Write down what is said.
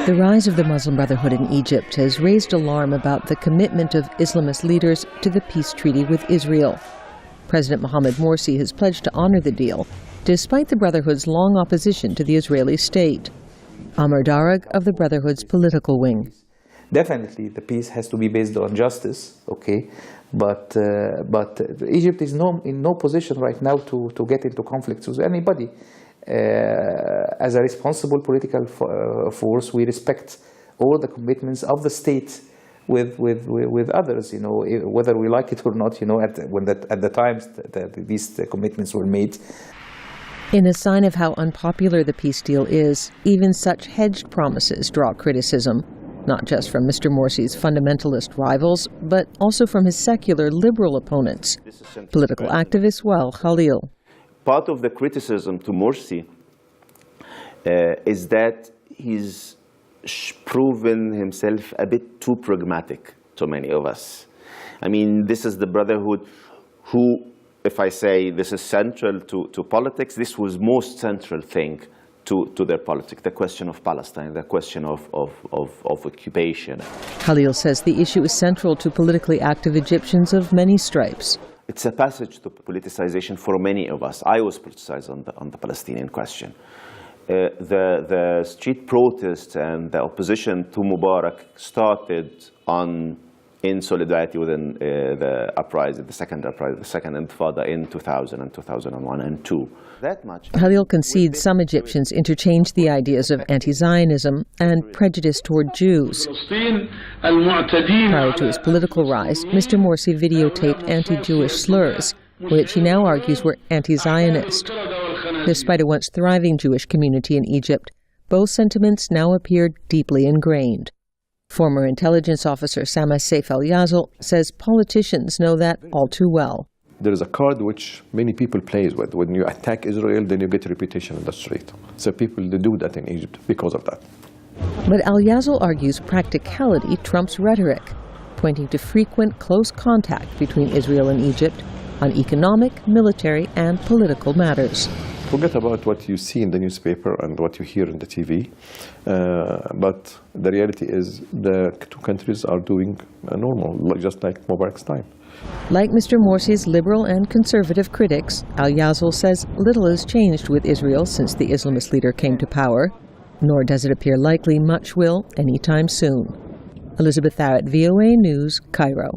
The rise of the Muslim Brotherhood in Egypt has raised alarm about the commitment of Islamist leaders to the peace treaty with Israel. President Mohamed Morsi has pledged to honor the deal, despite the Brotherhood's long opposition to the Israeli state. Darrag of the Brotherhood's political wing. Definitely, the peace has to be based on justice, okay? But Egypt is in no position right now to get into conflicts with anybody. As a responsible political force, we respect all the commitments of the state with others, you know, whether we like it or not, you know, at the times these commitments were made. In a sign of how unpopular the peace deal is, even such hedged promises draw criticism, not just from Mr. Morsi's fundamentalist rivals, but also from his secular liberal opponents. Political activist Wael Khalil. Part of the criticism to Morsi is that he's proven himself a bit too pragmatic to many of us. I mean, this is the Brotherhood who, if I say this is central to politics, this was most central thing to their politics, the question of Palestine, the question of occupation. Khalil says the issue is central to politically active Egyptians of many stripes. It's a passage to politicization for many of us. I was politicized on the Palestinian question. The street protests and the opposition to Mubarak started in solidarity within the uprising, the second Intifada in 2000 and 2001 and 2002. That much. Khalil concedes some Egyptians interchange the ideas of anti-Zionism and prejudice toward Jews. Prior to his political rise, Mr. Morsi videotaped anti-Jewish slurs, which he now argues were anti-Zionist. Despite a once thriving Jewish community in Egypt, both sentiments now appear deeply ingrained. Former intelligence officer Sameh Saif Yazal says politicians know that all too well. There is a card which many people play with. When you attack Israel, then you get a reputation in the street. So people do that in Egypt because of that. But Yazal argues practicality trumps rhetoric, pointing to frequent close contact between Israel and Egypt on economic, military, and political matters. Forget about what you see in the newspaper and what you hear in the TV, but the reality is the two countries are doing normal, just like Mubarak's time. Like Mr. Morsi's liberal and conservative critics, Yazal says little has changed with Israel since the Islamist leader came to power, nor does it appear likely much will anytime soon. Elizabeth Arrott, VOA News, Cairo.